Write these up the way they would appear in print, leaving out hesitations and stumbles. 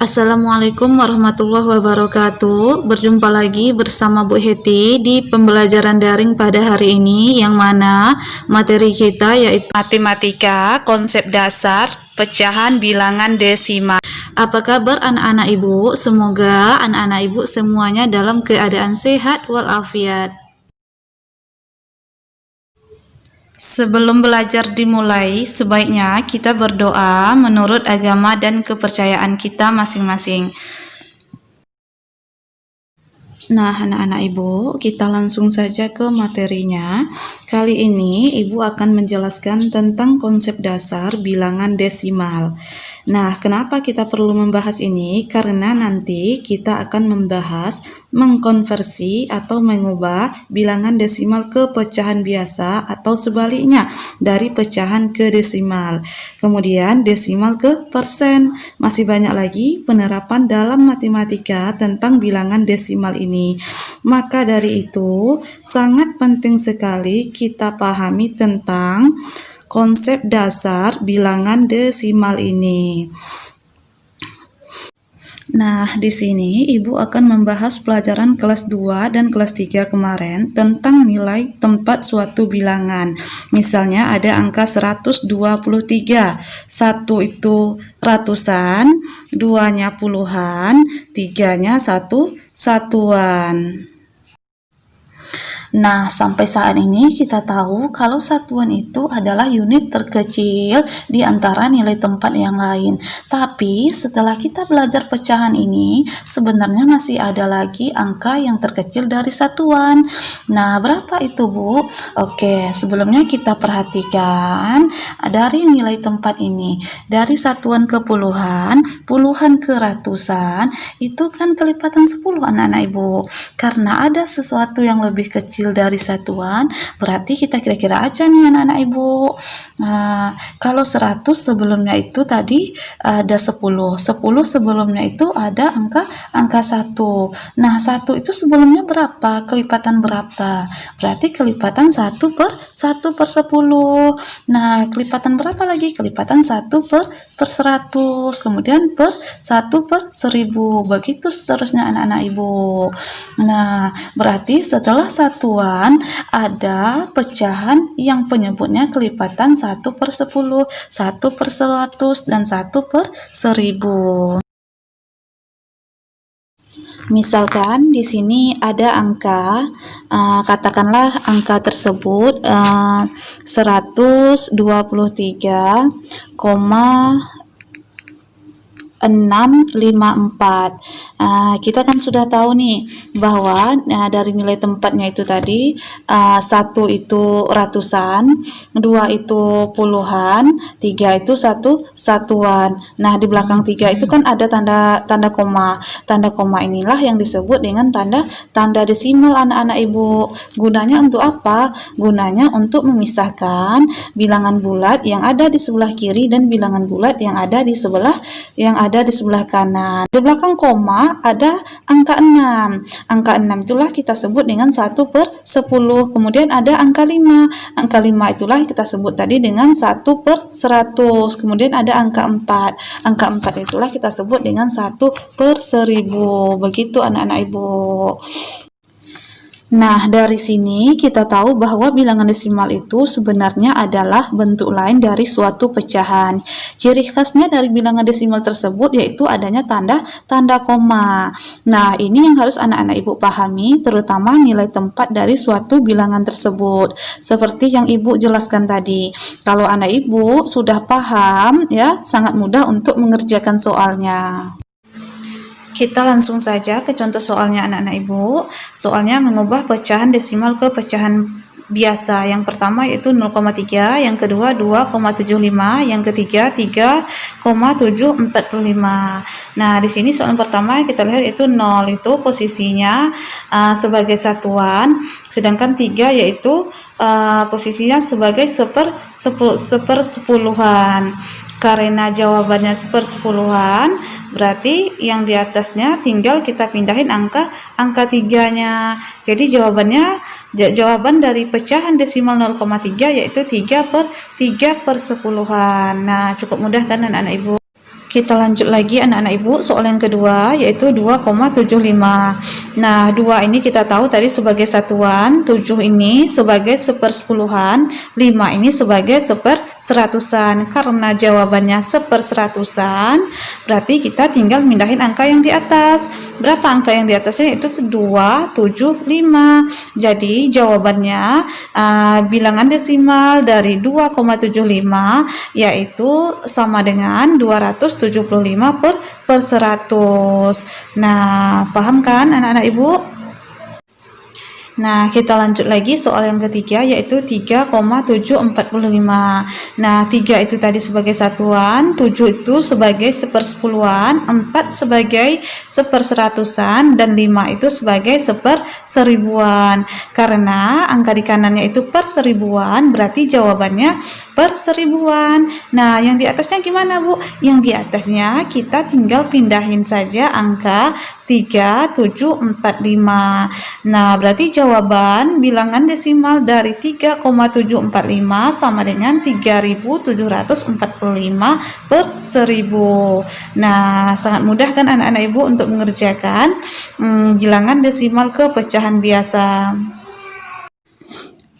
Assalamualaikum warahmatullahi wabarakatuh. Berjumpa lagi bersama Bu Heti di pembelajaran daring pada hari ini, yang mana materi kita yaitu matematika, konsep dasar, pecahan bilangan desimal. Apa kabar anak-anak ibu? Semoga anak-anak ibu semuanya dalam keadaan sehat walafiat. Sebelum belajar dimulai, sebaiknya kita berdoa menurut agama dan kepercayaan kita masing-masing. Nah, anak-anak ibu, kita langsung saja ke materinya. Kali ini ibu akan menjelaskan tentang konsep dasar bilangan desimal. Nah, kenapa kita perlu membahas ini? Karena nanti kita akan membahas mengkonversi atau mengubah bilangan desimal ke pecahan biasa atau sebaliknya dari pecahan ke desimal. Kemudian desimal ke persen. Masih banyak lagi penerapan dalam matematika tentang bilangan desimal ini. Maka dari itu sangat penting sekali kita pahami tentang konsep dasar bilangan desimal ini. Nah, di sini Ibu akan membahas pelajaran kelas 2 dan kelas 3 kemarin tentang nilai tempat suatu bilangan. Misalnya ada angka 123. 1 itu ratusan, 2-nya puluhan, 3-nya satuan. Nah, sampai saat ini kita tahu kalau satuan itu adalah unit terkecil di antara nilai tempat yang lain. Tapi setelah kita belajar pecahan ini, sebenarnya masih ada lagi angka yang terkecil dari satuan. Nah, berapa itu, Bu? Oke, sebelumnya kita perhatikan dari nilai tempat ini. Dari satuan ke puluhan, puluhan ke ratusan, itu kan kelipatan 10 anak-anak Ibu. Karena ada sesuatu yang lebih kecil dari satuan, berarti kita kira-kira aja nih anak-anak ibu. Nah, kalau 100 sebelumnya itu tadi ada 10 sebelumnya itu ada angka 1. Nah, 1 itu sebelumnya berapa? Kelipatan berapa? Berarti kelipatan 1 per 10. Nah, kelipatan berapa lagi? Kelipatan 1 per 100, kemudian per 1 per 10, begitu seterusnya anak-anak ibu. Nah, berarti setelah satuan ada pecahan yang penyebutnya kelipatan 1 per 10, 1 per 100, dan 1 per 1000. Misalkan di sini ada angka, katakanlah angka tersebut 123,654. Kita kan sudah tahu nih bahwa dari nilai tempatnya itu tadi 1 itu ratusan, 2 itu puluhan, 3 itu satuan. Nah, di belakang 3 itu kan ada tanda koma. Tanda koma inilah yang disebut dengan tanda desimal anak-anak ibu. Gunanya untuk apa? Gunanya untuk memisahkan bilangan bulat yang ada di sebelah kiri dan bilangan bulat yang ada di sebelah kanan. Di belakang koma ada angka 6. Angka 6 itulah kita sebut dengan 1 per 10. Kemudian ada angka 5. Angka 5 itulah kita sebut tadi dengan 1 per 100. Kemudian ada angka 4. Angka 4 itulah kita sebut dengan 1 per 1000. Begitu anak-anak ibu. Nah, dari sini kita tahu bahwa bilangan desimal itu sebenarnya adalah bentuk lain dari suatu pecahan. Ciri khasnya dari bilangan desimal tersebut yaitu adanya tanda koma. Nah, ini yang harus anak-anak ibu pahami, terutama nilai tempat dari suatu bilangan tersebut. Seperti yang ibu jelaskan tadi. Kalau anak ibu sudah paham, ya, sangat mudah untuk mengerjakan soalnya. Kita langsung saja ke contoh soalnya anak-anak ibu. Soalnya mengubah pecahan desimal ke pecahan biasa. Yang pertama yaitu 0,3, yang kedua 2,75, yang ketiga 3,745. Nah, di sini soal pertama kita lihat itu 0 itu posisinya sebagai satuan, sedangkan 3 yaitu posisinya sebagai sepersepuluhan. Karena jawabannya sepersepuluhan, berarti yang di atasnya tinggal kita pindahin angka 3-nya. Jadi jawaban dari pecahan desimal 0,3 yaitu 3 per 10. Nah, cukup mudah kan anak-anak ibu? Kita lanjut lagi anak-anak ibu, soal yang kedua yaitu 2,75. Nah 2 ini kita tahu tadi sebagai satuan, 7 ini sebagai sepersepuluhan, 5 ini sebagai seperseratusan. Karena jawabannya seperseratusan, berarti kita tinggal mindahin angka yang di atas. Berapa angka yang di atasnya? Itu 2, 7, 5. Jadi jawabannya bilangan desimal dari 2,75 yaitu sama dengan 275 per 100. Nah, paham kan anak-anak ibu? Nah, kita lanjut lagi soal yang ketiga yaitu 3,745. Nah, 3 itu tadi sebagai satuan, 7 itu sebagai sepersepuluhan, 4 sebagai seperseratusan, dan 5 itu sebagai seperseribuan. Karena angka di kanannya itu per seribuan, berarti jawabannya per seribuan. Nah, yang di atasnya gimana, Bu? Yang di atasnya kita tinggal pindahin saja angka 3745. Nah, berarti jawaban bilangan desimal dari 3,745 sama dengan 3745 per 1000. Nah, sangat mudah kan anak-anak ibu untuk mengerjakan bilangan desimal ke pecahan biasa.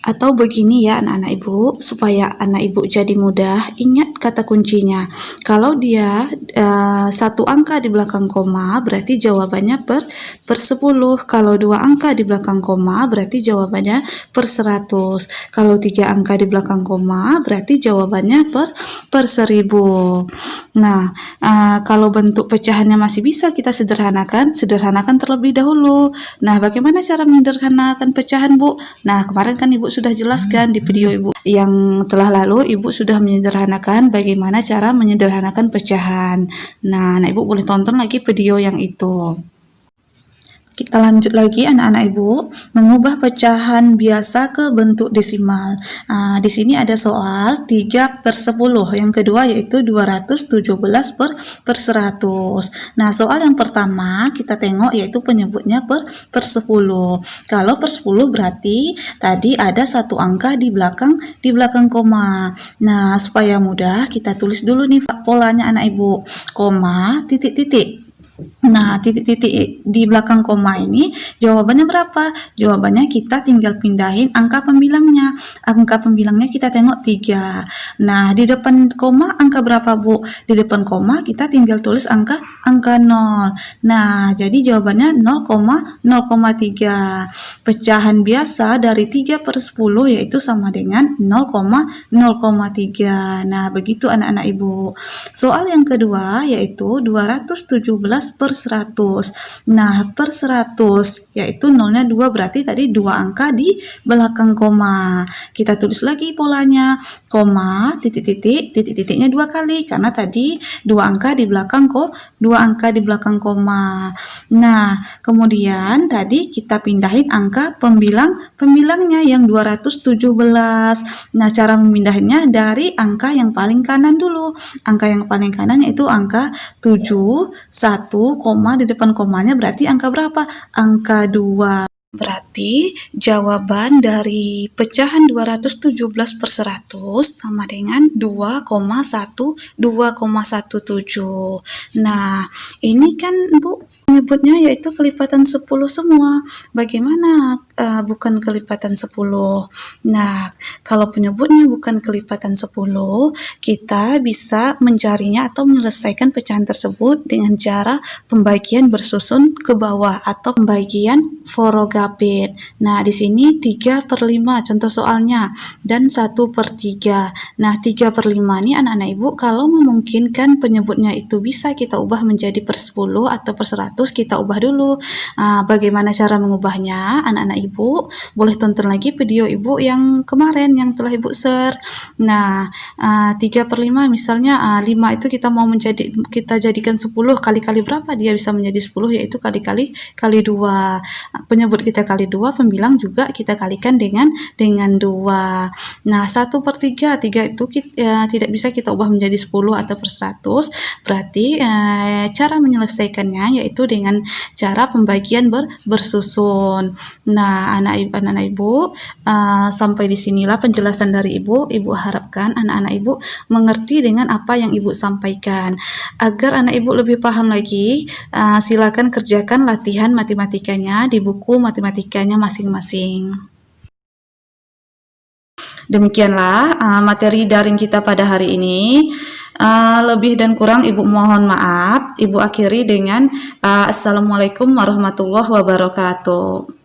Atau begini ya anak-anak ibu, supaya anak ibu jadi mudah, ingat kata kuncinya. Kalau dia satu angka di belakang koma, berarti jawabannya per 10. Kalau 2 angka di belakang koma, berarti jawabannya per 100. Kalau 3 angka di belakang koma, berarti jawabannya per 1000. Nah, kalau bentuk pecahannya masih bisa kita sederhanakan terlebih dahulu. Nah, bagaimana cara menyederhanakan pecahan, Bu? Nah, kemarin kan Ibu sudah jelaskan di video Ibu yang telah lalu, Ibu sudah menyederhanakan bagaimana cara menyederhanakan pecahan. Nah, Ibu boleh tonton lagi video yang itu. Kita lanjut lagi anak-anak ibu, mengubah pecahan biasa ke bentuk desimal. Di sini ada soal 3 per 10, yang kedua yaitu 217 per 100. Nah, soal yang pertama kita tengok yaitu penyebutnya per 10. Kalau per 10 berarti tadi ada satu angka di belakang koma. Nah, supaya mudah kita tulis dulu nih polanya anak ibu, koma, titik-titik. Nah, titik-titik di belakang koma ini jawabannya berapa? Jawabannya kita tinggal pindahin angka pembilangnya. Angka pembilangnya kita tengok 3. Nah, di depan koma angka berapa, Bu? Di depan koma kita tinggal tulis angka 0. Nah, jadi jawabannya 0,3. Pecahan biasa dari 3 per 10 yaitu sama dengan 0,3. Nah, begitu anak-anak ibu. Soal yang kedua yaitu 217 per 100. Nah, per 100 yaitu nolnya 2, berarti tadi 2 angka di belakang koma. Kita tulis lagi polanya, koma, titik-titik, titik-titiknya 2 kali karena tadi 2 angka di belakang koma. Nah, kemudian tadi kita pindahin angka pembilangnya yang 217. Nah, cara memindahinnya dari angka yang paling kanan dulu. Angka yang paling kanan yaitu angka 7, 1, koma, di depan komanya berarti angka berapa? Angka 2. Berarti jawaban dari pecahan 217 per 100 sama dengan 2,17. Nah, ini kan Bu menyebutnya yaitu kelipatan 10 semua. Bagaimana bukan kelipatan 10? Nah, kalau penyebutnya bukan kelipatan 10, kita bisa mencarinya atau menyelesaikan pecahan tersebut dengan cara pembagian bersusun ke bawah atau pembagian forogapit. Nah, di sini 3 per 5 contoh soalnya dan 1 per 3. Nah, 3 per 5 ini anak-anak ibu kalau memungkinkan penyebutnya itu bisa kita ubah menjadi per 10 atau per 100, kita ubah dulu. Bagaimana cara mengubahnya? Anak-anak ibu boleh tonton lagi video ibu yang kemarin yang telah ibu share. Nah, 3 per 5 misalnya 5 itu kita kita jadikan 10, kali-kali berapa dia bisa menjadi 10, yaitu kali-kali 2. Penyebut kita kali 2, pembilang juga kita kalikan dengan 2. Nah, 1 per 3 itu tidak bisa kita ubah menjadi 10 atau per 100. Berarti cara menyelesaikannya yaitu dengan cara pembagian bersusun. Nah, anak-anak ibu, sampai di sinilah penjelasan dari ibu. Ibu harapkan anak-anak ibu mengerti dengan apa yang ibu sampaikan. Agar anak ibu lebih paham lagi, silakan kerjakan latihan matematikanya di buku matematikanya masing-masing. Demikianlah materi daring kita pada hari ini. Lebih dan kurang ibu mohon maaf. Ibu akhiri dengan assalamualaikum warahmatullahi wabarakatuh.